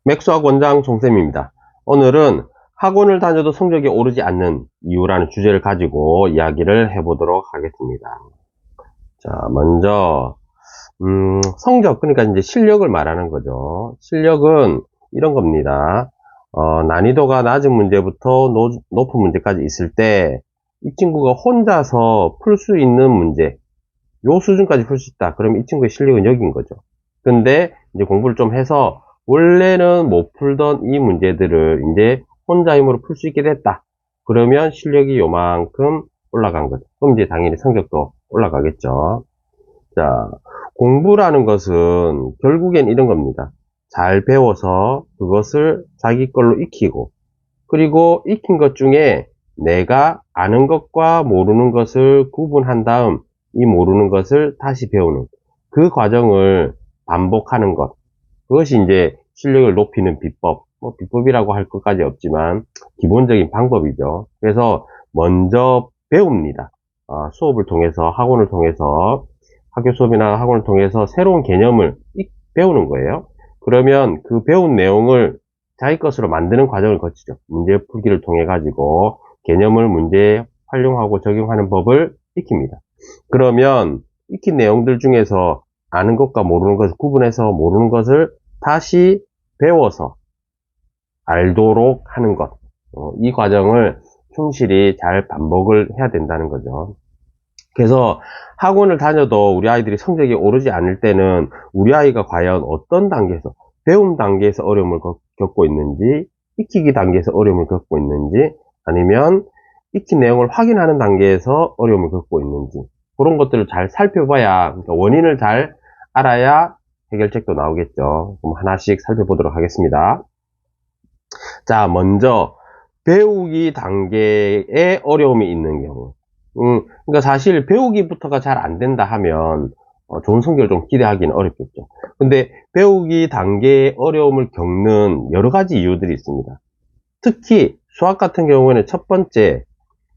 맥수학 원장 종쌤입니다. 오늘은 학원을 다녀도 성적이 오르지 않는 이유라는 주제를 가지고 이야기를 해보도록 하겠습니다. 자, 먼저 성적, 그러니까 이제 실력을 말하는 거죠. 실력은 이런 겁니다. 난이도가 낮은 문제부터 높은 문제까지 있을 때 이 친구가 혼자서 풀 수 있는 문제, 요 수준까지 풀 수 있다. 그럼 이 친구의 실력은 여기인 거죠. 근데 이제 공부를 좀 해서 원래는 못 풀던 이 문제들을 이제 혼자 힘으로 풀 수 있게 됐다. 그러면 실력이 요만큼 올라간 거죠. 그럼 이제 당연히 성적도 올라가겠죠. 자, 공부라는 것은 결국엔 이런 겁니다. 잘 배워서 그것을 자기 걸로 익히고, 그리고 익힌 것 중에 내가 아는 것과 모르는 것을 구분한 다음 이 모르는 것을 다시 배우는 그 과정을 반복하는 것. 그것이 이제 실력을 높이는 비법. 뭐 비법이라고 할 것까지 없지만 기본적인 방법이죠. 그래서 먼저 배웁니다. 수업을 통해서, 학원을 통해서, 학교 수업이나 학원을 통해서 새로운 개념을 배우는 거예요. 그러면 그 배운 내용을 자기 것으로 만드는 과정을 거치죠. 문제 풀기를 통해 가지고 개념을 문제에 활용하고 적용하는 법을 익힙니다. 그러면 익힌 내용들 중에서 아는 것과 모르는 것을 구분해서 모르는 것을 다시 배워서 알도록 하는 것. 이 과정을 충실히 잘 반복을 해야 된다는 거죠. 그래서 학원을 다녀도 우리 아이들이 성적이 오르지 않을 때는 우리 아이가 과연 어떤 단계에서, 배움 단계에서 어려움을 겪고 있는지, 익히기 단계에서 어려움을 겪고 있는지, 아니면 익힌 내용을 확인하는 단계에서 어려움을 겪고 있는지, 그런 것들을 잘 살펴봐야, 그러니까 원인을 잘 알아야 해결책도 나오겠죠. 그럼 하나씩 살펴보도록 하겠습니다. 자, 먼저 배우기 단계에 어려움이 있는 경우. 그러니까 사실 배우기부터가 잘 안 된다 하면 좋은 성적을 좀 기대하기는 어렵겠죠. 근데 배우기 단계의 어려움을 겪는 여러 가지 이유들이 있습니다. 특히 수학 같은 경우에는 첫 번째,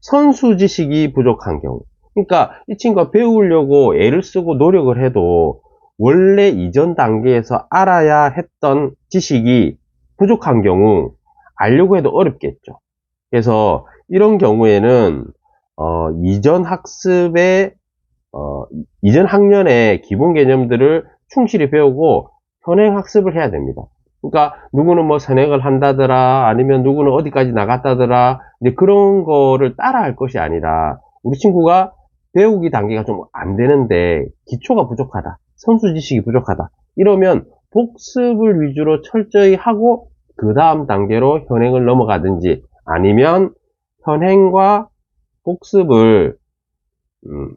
선수 지식이 부족한 경우. 그러니까 이 친구가 배우려고 애를 쓰고 노력을 해도 원래 이전 단계에서 알아야 했던 지식이 부족한 경우 알려고 해도 어렵겠죠. 그래서 이런 경우에는 이전 학습의 이전 학년의 기본 개념들을 충실히 배우고 현행 학습을 해야 됩니다. 그러니까 누구는 뭐 선행을 한다더라, 아니면 누구는 어디까지 나갔다더라, 이제 그런 거를 따라 할 것이 아니라 우리 친구가 배우기 단계가 좀 안 되는데 기초가 부족하다, 선수 지식이 부족하다, 이러면 복습을 위주로 철저히 하고 그 다음 단계로 현행을 넘어가든지, 아니면 현행과 복습을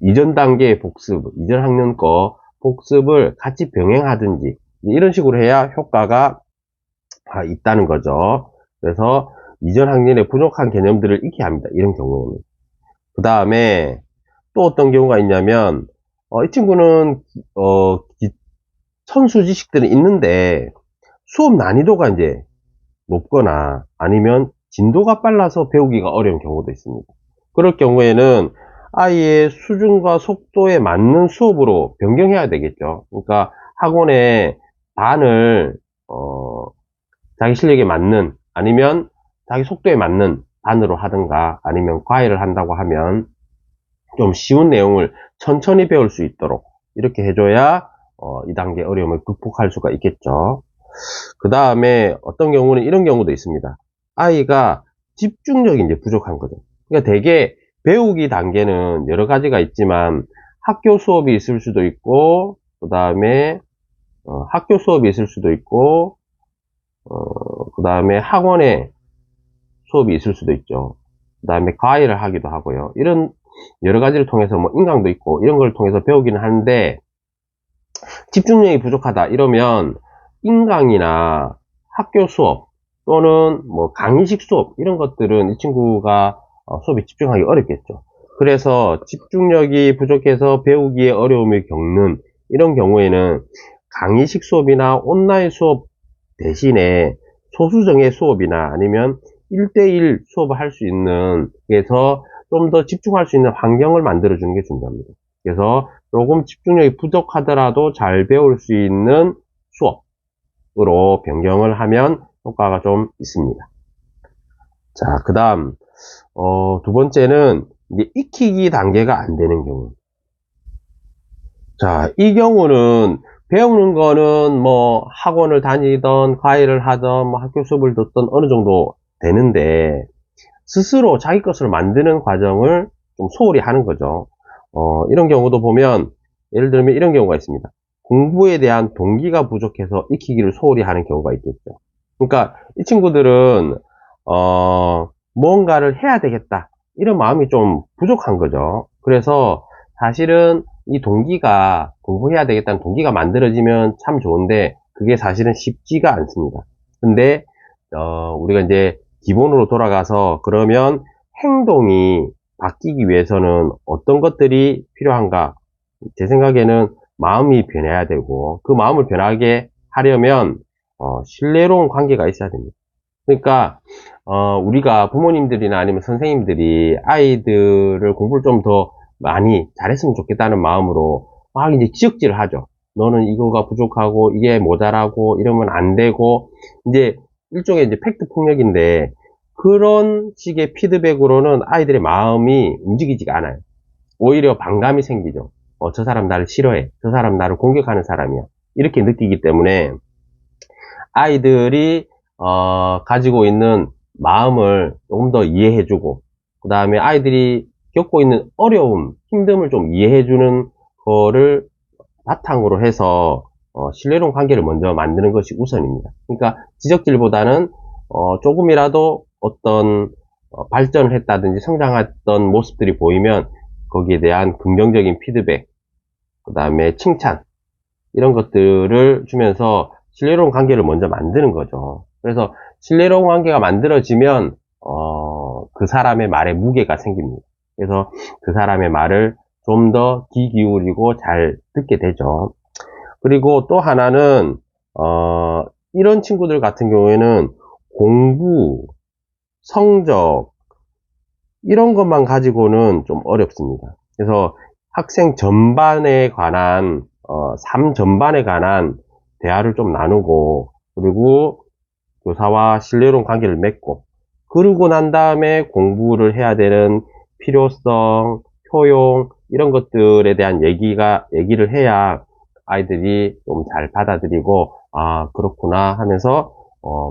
이전 단계의 복습, 이전 학년 거 복습을 같이 병행하든지, 이런 식으로 해야 효과가 있다는 거죠. 그래서 이전 학년에 부족한 개념들을 익혀야 합니다. 이런 경우에는. 그 다음에 또 어떤 경우가 있냐면 이 친구는 선수 지식들은 있는데 수업 난이도가 이제 높거나 아니면 진도가 빨라서 배우기가 어려운 경우도 있습니다. 그럴 경우에는 아이의 수준과 속도에 맞는 수업으로 변경해야 되겠죠. 그러니까 학원의 반을 자기 실력에 맞는, 아니면 자기 속도에 맞는 반으로 하든가, 아니면 과외를 한다고 하면 좀 쉬운 내용을 천천히 배울 수 있도록 이렇게 해줘야 이 단계 어려움을 극복할 수가 있겠죠. 그 다음에 어떤 경우는 이런 경우도 있습니다. 아이가 집중력이 이제 부족한 거죠. 그러니까 되게 배우기 단계는 여러 가지가 있지만 학교 수업이 있을 수도 있고, 그 다음에 학교 수업이 있을 수도 있고, 그 다음에 학원에 수업이 있을 수도 있죠. 그 다음에 과외를 하기도 하고요. 이런 여러 가지를 통해서 뭐 인강도 있고 이런 걸 통해서 배우기는 하는데, 집중력이 부족하다 이러면 인강이나 학교 수업 또는 뭐 강의식 수업, 이런 것들은 이 친구가 수업에 집중하기 어렵겠죠. 그래서 집중력이 부족해서 배우기에 어려움을 겪는 이런 경우에는 강의식 수업이나 온라인 수업 대신에 소수정예 수업이나 아니면 1대1 수업을 할 수 있는, 그래서 좀 더 집중할 수 있는 환경을 만들어주는 게 중요합니다. 그래서 조금 집중력이 부족하더라도 잘 배울 수 있는 수업, 피드백으로 변경을 하면 효과가 좀 있습니다. 자, 그 다음, 두 번째는 이제 익히기 단계가 안 되는 경우. 자, 이 경우는 배우는 거는 뭐 학원을 다니던 과외를 하던 뭐 학교 수업을 듣던 어느 정도 되는데 스스로 자기 것을 만드는 과정을 좀 소홀히 하는 거죠. 이런 경우도 보면 예를 들면 이런 경우가 있습니다. 공부에 대한 동기가 부족해서 익히기를 소홀히 하는 경우가 있겠죠. 그러니까 이 친구들은 뭔가를 해야 되겠다 이런 마음이 좀 부족한 거죠. 그래서 사실은 이 동기가 공부해야 되겠다는 동기가 만들어지면 참 좋은데 그게 사실은 쉽지가 않습니다. 근데 우리가 이제 기본으로 돌아가서 그러면 행동이 바뀌기 위해서는 어떤 것들이 필요한가? 제 생각에는 마음이 변해야 되고 그 마음을 변하게 하려면 신뢰로운 관계가 있어야 됩니다. 그러니까 우리가 부모님들이나 아니면 선생님들이 아이들을 공부를 좀 더 많이 잘했으면 좋겠다는 마음으로 막 이제 지적질을 하죠. 너는 이거가 부족하고 이게 모자라고 이러면 안 되고 이제 일종의 이제 팩트 폭력인데 그런 식의 피드백으로는 아이들의 마음이 움직이지가 않아요. 오히려 반감이 생기죠. 저 사람 나를 싫어해. 저 사람 나를 공격하는 사람이야. 이렇게 느끼기 때문에 아이들이 가지고 있는 마음을 조금 더 이해해주고 그 다음에 아이들이 겪고 있는 어려움, 힘듦을 좀 이해해주는 거를 바탕으로 해서 신뢰로운 관계를 먼저 만드는 것이 우선입니다. 그러니까 지적질보다는 조금이라도 어떤 발전을 했다든지 성장했던 모습들이 보이면 거기에 대한 긍정적인 피드백, 그 다음에 칭찬 이런 것들을 주면서 신뢰로운 관계를 먼저 만드는 거죠. 그래서 신뢰로운 관계가 만들어지면 그 사람의 말에 무게가 생깁니다. 그래서 그 사람의 말을 좀 더 귀 기울이고 잘 듣게 되죠. 그리고 또 하나는 이런 친구들 같은 경우에는 공부, 성적 이런 것만 가지고는 좀 어렵습니다. 그래서 학생 전반에 관한 삶 전반에 관한 대화를 좀 나누고 그리고 교사와 신뢰로운 관계를 맺고 그러고 난 다음에 공부를 해야 되는 필요성, 효용 이런 것들에 대한 얘기를 해야 아이들이 좀 잘 받아들이고 아 그렇구나 하면서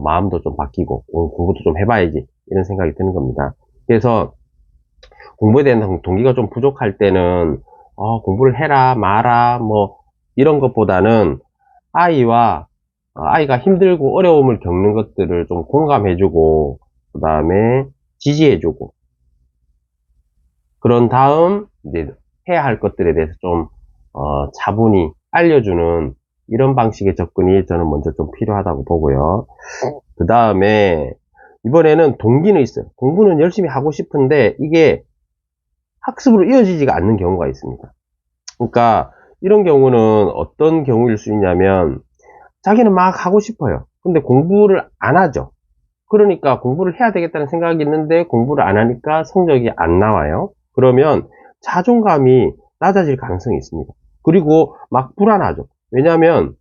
마음도 좀 바뀌고 공부도 좀 해봐야지 이런 생각이 드는 겁니다. 그래서 공부에 대한 동기가 좀 부족할 때는 공부를 해라 마라 뭐 이런 것보다는 아이가 힘들고 어려움을 겪는 것들을 좀 공감해주고 그 다음에 지지해주고 그런 다음 이제 해야 할 것들에 대해서 좀 차분히 알려주는 이런 방식의 접근이 저는 먼저 좀 필요하다고 보고요. 그 다음에 이번에는 동기는 있어요. 공부는 열심히 하고 싶은데 이게 학습으로 이어지지가 않는 경우가 있습니다. 그러니까 이런 경우는 어떤 경우일 수 있냐면 자기는 막 하고 싶어요. 근데 공부를 안 하죠. 그러니까 공부를 해야 되겠다는 생각이 있는데 공부를 안 하니까 성적이 안 나와요. 그러면 자존감이 낮아질 가능성이 있습니다. 그리고 막 불안하죠. 왜냐하면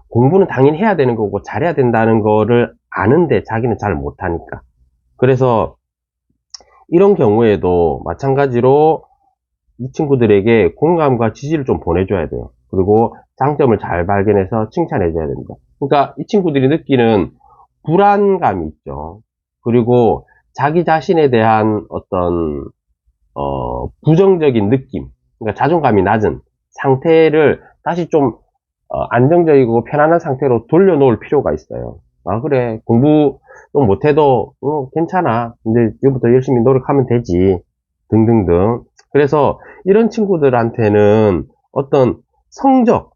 공부는 당연히 해야 되는 거고 잘해야 된다는 거를 아는데 자기는 잘 못하니까. 그래서 이런 경우에도 마찬가지로 이 친구들에게 공감과 지지를 좀 보내줘야 돼요. 그리고 장점을 잘 발견해서 칭찬해줘야 됩니다. 그러니까 이 친구들이 느끼는 불안감이 있죠. 그리고 자기 자신에 대한 어떤 부정적인 느낌, 그러니까 자존감이 낮은 상태를 다시 좀 안정적이고 편안한 상태로 돌려놓을 필요가 있어요. 아 그래 공부 좀 못해도 괜찮아. 근데 이제부터 열심히 노력하면 되지. 등등등. 그래서 이런 친구들한테는 어떤 성적,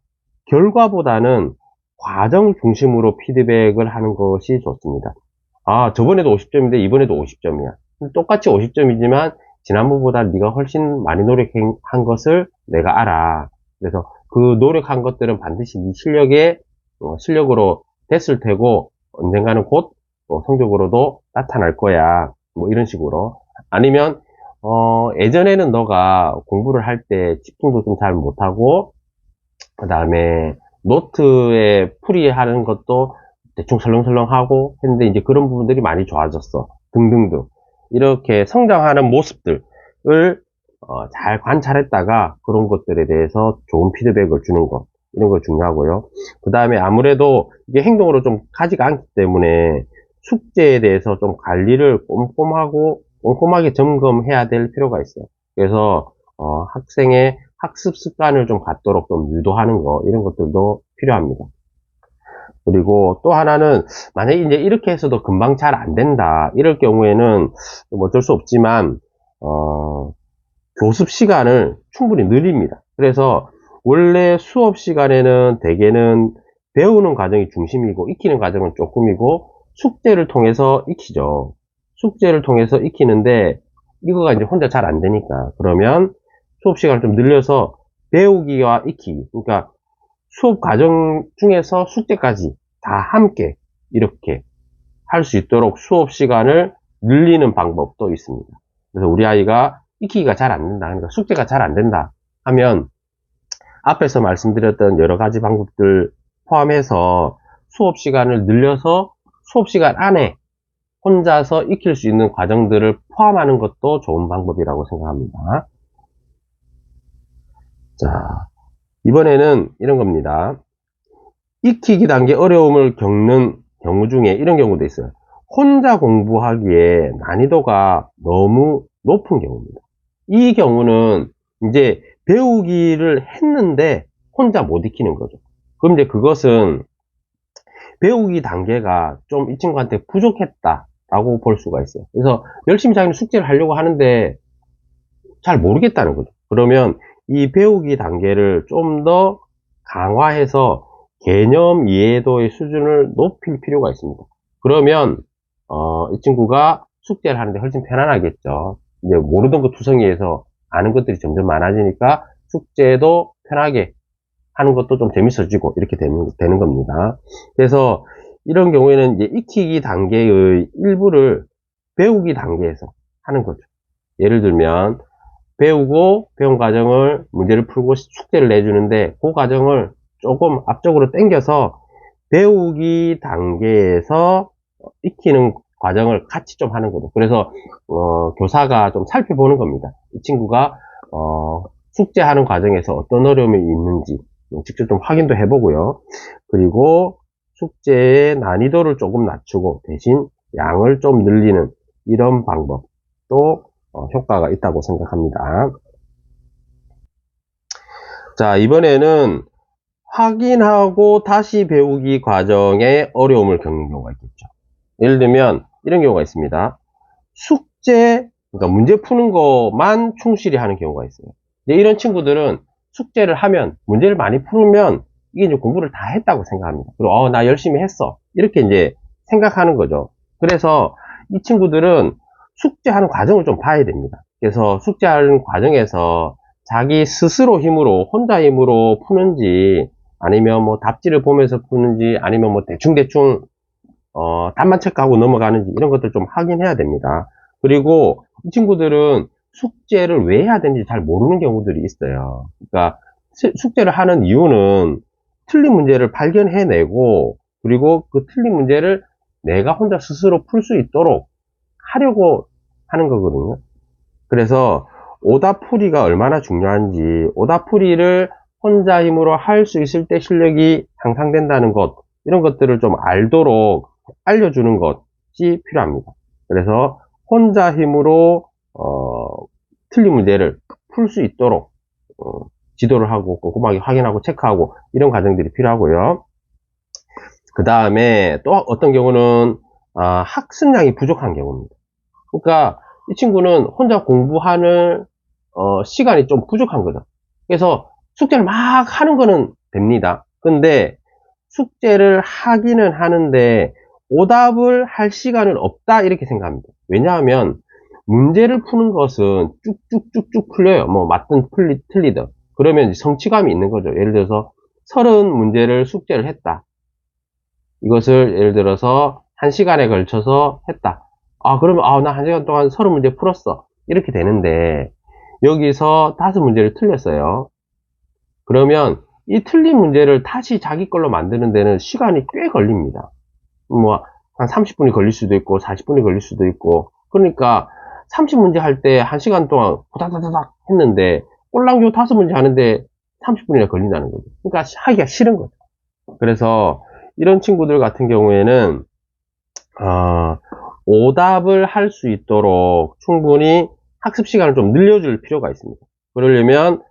결과보다는 과정 중심으로 피드백을 하는 것이 좋습니다. 아, 저번에도 50점인데 이번에도 50점이야. 똑같이 50점이지만 지난번보다 네가 훨씬 많이 노력한 것을 내가 알아. 그래서 그 노력한 것들은 반드시 네 실력으로 됐을 테고 언젠가는 곧 성적으로도 나타날 거야. 뭐 이런 식으로. 아니면 예전에는 너가 공부를 할 때 집중도 좀 잘 못하고 그 다음에 노트에 풀이하는 것도 대충 설렁설렁 하고 했는데 이제 그런 부분들이 많이 좋아졌어. 등등등. 이렇게 성장하는 모습들을 잘 관찰했다가 그런 것들에 대해서 좋은 피드백을 주는 것. 이런 거 중요하고요. 그 다음에 아무래도 이게 행동으로 좀 가지가 않기 때문에 숙제에 대해서 좀 관리를 꼼꼼하게 점검해야 될 필요가 있어요. 그래서 학생의 학습 습관을 좀 갖도록 좀 유도하는 거, 이런 것들도 필요합니다. 그리고 또 하나는 만약에 이제 이렇게 해서도 금방 잘 안 된다 이럴 경우에는 뭐 어쩔 수 없지만 교습 시간을 충분히 늘립니다. 그래서 원래 수업 시간에는 대개는 배우는 과정이 중심이고 익히는 과정은 조금이고 숙제를 통해서 익히죠. 숙제를 통해서 익히는데 이거가 이제 혼자 잘 안 되니까 그러면 수업 시간을 좀 늘려서 배우기와 익히기, 그러니까 수업 과정 중에서 숙제까지 다 함께 이렇게 할 수 있도록 수업 시간을 늘리는 방법도 있습니다. 그래서 우리 아이가 익히기가 잘 안 된다, 그러니까 숙제가 잘 안 된다 하면 앞에서 말씀드렸던 여러 가지 방법들 포함해서 수업 시간을 늘려서 수업 시간 안에 혼자서 익힐 수 있는 과정들을 포함하는 것도 좋은 방법이라고 생각합니다. 자, 이번에는 이런 겁니다. 익히기 단계 어려움을 겪는 경우 중에 이런 경우도 있어요. 혼자 공부하기에 난이도가 너무 높은 경우입니다. 이 경우는 이제 배우기를 했는데 혼자 못 익히는 거죠. 그럼 이제 그것은 배우기 단계가 좀 이 친구한테 부족했다라고 볼 수가 있어요. 그래서 열심히 자기는 숙제를 하려고 하는데 잘 모르겠다는 거죠. 그러면 이 배우기 단계를 좀 더 강화해서 개념 이해도의 수준을 높일 필요가 있습니다. 그러면 이 친구가 숙제를 하는데 훨씬 편안하겠죠. 이제 모르던 거 투성이에서 아는 것들이 점점 많아지니까 숙제도 편하게 하는 것도 좀 재밌어지고 이렇게 되는 겁니다. 그래서 이런 경우에는 이제 익히기 단계의 일부를 배우기 단계에서 하는 거죠. 예를 들면 배우고 배운 과정을 문제를 풀고 숙제를 내주는데 그 과정을 조금 앞쪽으로 당겨서 배우기 단계에서 익히는 과정을 같이 좀 하는 거죠. 그래서 교사가 좀 살펴보는 겁니다. 이 친구가 숙제하는 과정에서 어떤 어려움이 있는지 직접 좀 확인도 해보고요. 그리고 숙제의 난이도를 조금 낮추고 대신 양을 좀 늘리는 이런 방법도 효과가 있다고 생각합니다. 자, 이번에는 확인하고 다시 배우기 과정에 어려움을 겪는 경우가 있겠죠. 예를 들면 이런 경우가 있습니다. 숙제, 그러니까 문제 푸는 것만 충실히 하는 경우가 있어요. 이런 친구들은 숙제를 하면, 문제를 많이 풀으면 이게 이제 공부를 다 했다고 생각합니다. 그리고 나 열심히 했어, 이렇게 이제 생각하는 거죠. 그래서 이 친구들은 숙제하는 과정을 좀 봐야 됩니다. 그래서 숙제하는 과정에서 자기 스스로 힘으로, 혼자 힘으로 푸는지, 아니면 뭐 답지를 보면서 푸는지, 아니면 뭐 대충대충 답만 체크하고 넘어가는지, 이런 것들 좀 확인해야 됩니다. 그리고 이 친구들은 숙제를 왜 해야 되는지 잘 모르는 경우들이 있어요. 그러니까 숙제를 하는 이유는 틀린 문제를 발견해내고, 그리고 그 틀린 문제를 내가 혼자 스스로 풀 수 있도록 하려고 하는 거거든요. 그래서 오답풀이가 얼마나 중요한지, 오답풀이를 혼자 힘으로 할 수 있을 때 실력이 향상된다는 것, 이런 것들을 좀 알도록 알려주는 것이 필요합니다. 그래서 혼자 힘으로 틀린 문제를 풀 수 있도록 지도를 하고 꼼꼼하게 확인하고 체크하고 이런 과정들이 필요하고요. 그 다음에 또 어떤 경우는 학습량이 부족한 경우입니다. 그러니까 이 친구는 혼자 공부하는 시간이 좀 부족한 거죠. 그래서 숙제를 막 하는 거는 됩니다. 근데 숙제를 하기는 하는데 오답을 할 시간은 없다, 이렇게 생각합니다. 왜냐하면 문제를 푸는 것은 쭉쭉쭉쭉 풀려요. 뭐 맞든 틀리든. 그러면 성취감이 있는 거죠. 예를 들어서 30문제를 숙제를 했다. 이것을 예를 들어서 1시간에 걸쳐서 했다. 그러면 나 1시간 동안 30문제 풀었어, 이렇게 되는데 여기서 5문제를 틀렸어요. 그러면 이 틀린 문제를 다시 자기 걸로 만드는 데는 시간이 꽤 걸립니다. 뭐, 한 30분이 걸릴 수도 있고, 40분이 걸릴 수도 있고, 그러니까 30문제 할 때 1시간 동안 후다다다닥 했는데, 꼴랑교 5문제 하는데 30분이나 걸린다는 거죠. 그러니까 하기가 싫은 거죠. 그래서 이런 친구들 같은 경우에는, 오답을 할 수 있도록 충분히 학습 시간을 좀 늘려줄 필요가 있습니다. 그러려면,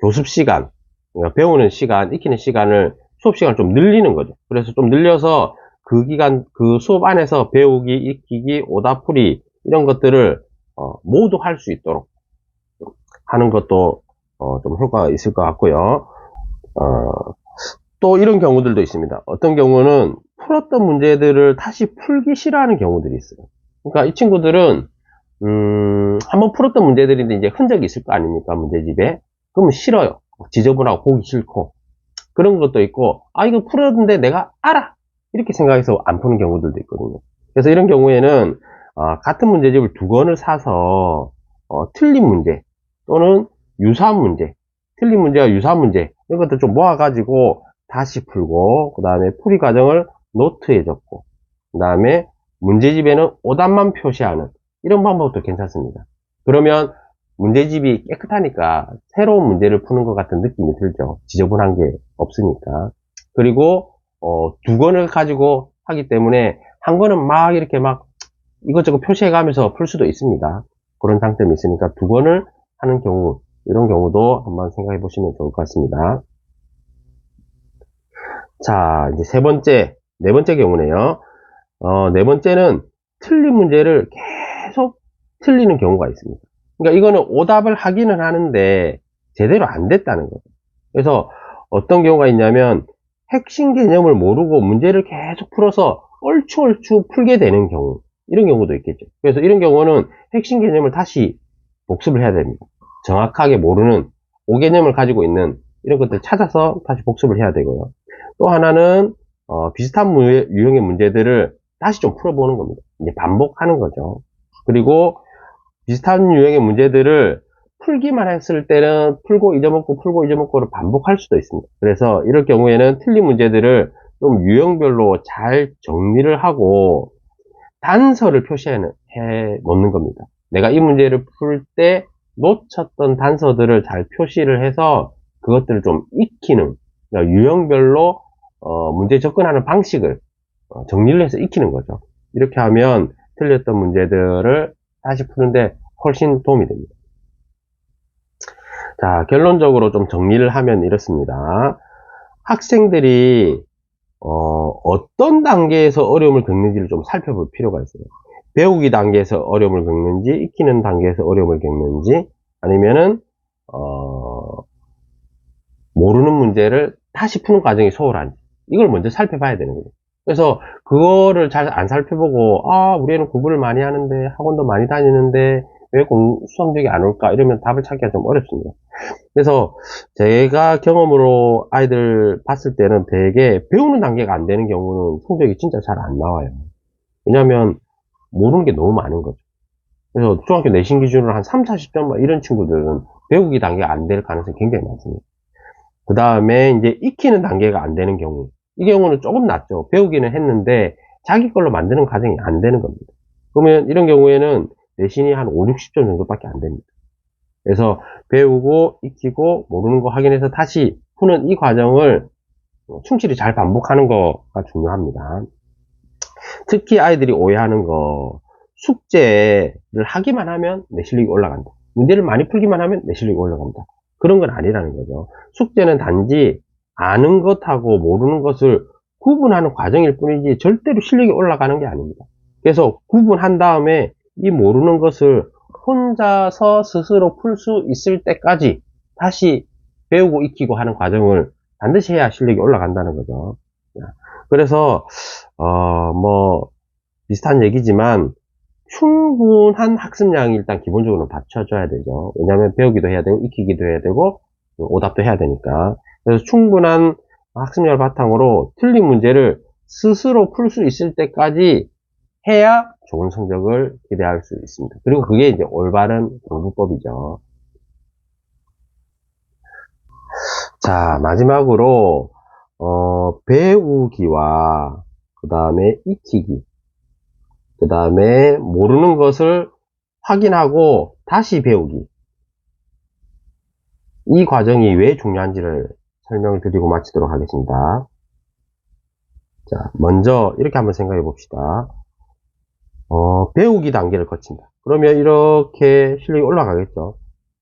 교습 시간, 그러니까 배우는 시간, 익히는 시간을, 수업 시간을 좀 늘리는 거죠. 그래서 좀 늘려서 그 기간, 그 수업 안에서 배우기, 익히기, 오답풀이, 이런 것들을, 모두 할 수 있도록 하는 것도, 좀 효과가 있을 것 같고요. 또 이런 경우들도 있습니다. 어떤 경우는 풀었던 문제들을 다시 풀기 싫어하는 경우들이 있어요. 그러니까 이 친구들은, 한번 풀었던 문제들인데 이제 흔적이 있을 거 아닙니까? 문제집에. 그러면 싫어요. 지저분하고 보기 싫고. 그런 것도 있고, 이거 풀었는데 내가 알아! 이렇게 생각해서 안 푸는 경우들도 있거든요. 그래서 이런 경우에는, 같은 문제집을 2권을 사서, 틀린 문제, 또는 유사한 문제, 틀린 문제와 유사한 문제, 이런 것들 좀 모아가지고 다시 풀고, 그 다음에 풀이 과정을 노트에 적고, 그 다음에 문제집에는 오답만 표시하는, 이런 방법도 괜찮습니다. 그러면 문제집이 깨끗하니까 새로운 문제를 푸는 것 같은 느낌이 들죠. 지저분한 게 없으니까. 그리고 2권을 가지고 하기 때문에 한 권은 막 이렇게 막 이것저것 표시해 가면서 풀 수도 있습니다. 그런 장점이 있으니까 2권을 하는 경우, 이런 경우도 한번 생각해 보시면 좋을 것 같습니다. 자, 이제 네 번째 경우네요. 네 번째는 틀린 문제를 계속 틀리는 경우가 있습니다. 그러니까 이거는 오답을 하기는 하는데 제대로 안 됐다는 거죠. 그래서 어떤 경우가 있냐면 핵심 개념을 모르고 문제를 계속 풀어서 얼추얼추 풀게 되는 경우, 이런 경우도 있겠죠. 그래서 이런 경우는 핵심 개념을 다시 복습을 해야 됩니다. 정확하게 모르는 5개념을 가지고 있는 이런 것들 찾아서 다시 복습을 해야 되고요. 또 하나는 비슷한 유형의 문제들을 다시 좀 풀어보는 겁니다. 이제 반복하는 거죠. 그리고 비슷한 유형의 문제들을 풀기만 했을 때는 풀고 잊어먹고를 반복할 수도 있습니다. 그래서 이럴 경우에는 틀린 문제들을 좀 유형별로 잘 정리를 하고 단서를 표시해 놓는 겁니다. 내가 이 문제를 풀 때 놓쳤던 단서들을 잘 표시를 해서 그것들을 좀 익히는, 그러니까 유형별로 문제 접근하는 방식을 정리를 해서 익히는 거죠. 이렇게 하면 틀렸던 문제들을 다시 푸는데 훨씬 도움이 됩니다. 자, 결론적으로 좀 정리를 하면 이렇습니다. 학생들이 어떤 단계에서 어려움을 겪는지를 좀 살펴볼 필요가 있어요. 배우기 단계에서 어려움을 겪는지, 익히는 단계에서 어려움을 겪는지, 아니면은 모르는 문제를 다시 푸는 과정이 소홀한지, 이걸 먼저 살펴봐야 되는 거예요. 그래서 그거를 잘 안 살펴보고 우리 애는 공부를 많이 하는데, 학원도 많이 다니는데 왜 수성적이 안 올까, 이러면 답을 찾기가 좀 어렵습니다. 그래서 제가 경험으로 아이들 봤을 때는 되게 배우는 단계가 안 되는 경우는 성적이 진짜 잘 안 나와요. 왜냐하면 모르는 게 너무 많은 거죠. 그래서 중학교 내신 기준으로 한 3, 40점 이런 친구들은 배우기 단계가 안 될 가능성이 굉장히 많습니다. 그 다음에 이제 익히는 단계가 안 되는 경우, 이 경우는 조금 낫죠. 배우기는 했는데 자기 걸로 만드는 과정이 안 되는 겁니다. 그러면 이런 경우에는 내신이 한 5, 60점 정도밖에 안 됩니다. 그래서 배우고 익히고 모르는 거 확인해서 다시 푸는 이 과정을 충실히 잘 반복하는 거가 중요합니다. 특히 아이들이 오해하는 거, 숙제를 하기만 하면 내 실력이 올라간다. 문제를 많이 풀기만 하면 내 실력이 올라간다. 그런 건 아니라는 거죠. 숙제는 단지 아는 것하고 모르는 것을 구분하는 과정일 뿐이지 절대로 실력이 올라가는 게 아닙니다. 그래서 구분한 다음에 이 모르는 것을 혼자서 스스로 풀 수 있을 때까지 다시 배우고 익히고 하는 과정을 반드시 해야 실력이 올라간다는 거죠. 그래서 비슷한 얘기지만 충분한 학습량이 일단 기본적으로 받쳐줘야 되죠. 왜냐하면 배우기도 해야 되고 익히기도 해야 되고 오답도 해야 되니까. 그래서 충분한 학습량을 바탕으로 틀린 문제를 스스로 풀 수 있을 때까지 해야 좋은 성적을 기대할 수 있습니다. 그리고 그게 이제 올바른 공부법이죠. 자, 마지막으로 배우기와 그 다음에 익히기, 그 다음에 모르는 것을 확인하고 다시 배우기, 이 과정이 왜 중요한지를 설명을 드리고 마치도록 하겠습니다. 자, 먼저 이렇게 한번 생각해 봅시다. 배우기 단계를 거친다. 그러면 이렇게 실력이 올라가겠죠.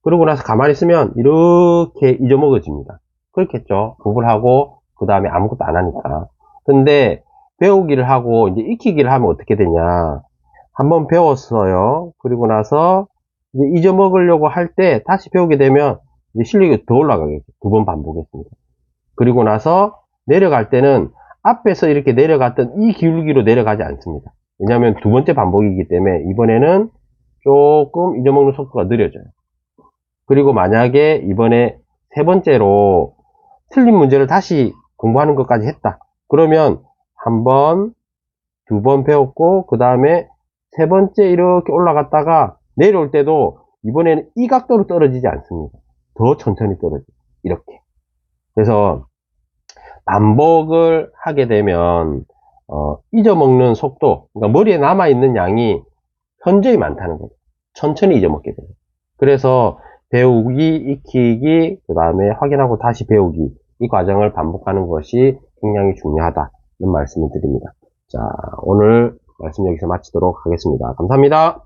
그러고 나서 가만히 있으면 이렇게 잊어먹어집니다. 그렇겠죠. 공부를 하고 그 다음에 아무것도 안 하니까. 근데 배우기를 하고 이제 익히기를 하면 어떻게 되냐. 한번 배웠어요. 그리고 나서 이제 잊어먹으려고 할 때 다시 배우게 되면 이제 실력이 더 올라가겠죠. 2번 반복했습니다. 그리고 나서 내려갈 때는 앞에서 이렇게 내려갔던 이 기울기로 내려가지 않습니다. 왜냐하면 2번째 반복이기 때문에 이번에는 조금 잊어먹는 속도가 느려져요. 그리고 만약에 이번에 3번째로 틀린 문제를 다시 공부하는 것까지 했다. 그러면 1번, 2번 배웠고 그 다음에 3번째 이렇게 올라갔다가 내려올 때도 이번에는 이 각도로 떨어지지 않습니다. 더 천천히 떨어져요. 이렇게. 그래서 반복을 하게 되면 잊어먹는 속도, 그러니까 머리에 남아있는 양이 현저히 많다는 거죠. 천천히 잊어먹게 돼요. 그래서 배우기, 익히기, 그 다음에 확인하고 다시 배우기, 이 과정을 반복하는 것이 굉장히 중요하다는 말씀을 드립니다. 자, 오늘 말씀 여기서 마치도록 하겠습니다. 감사합니다.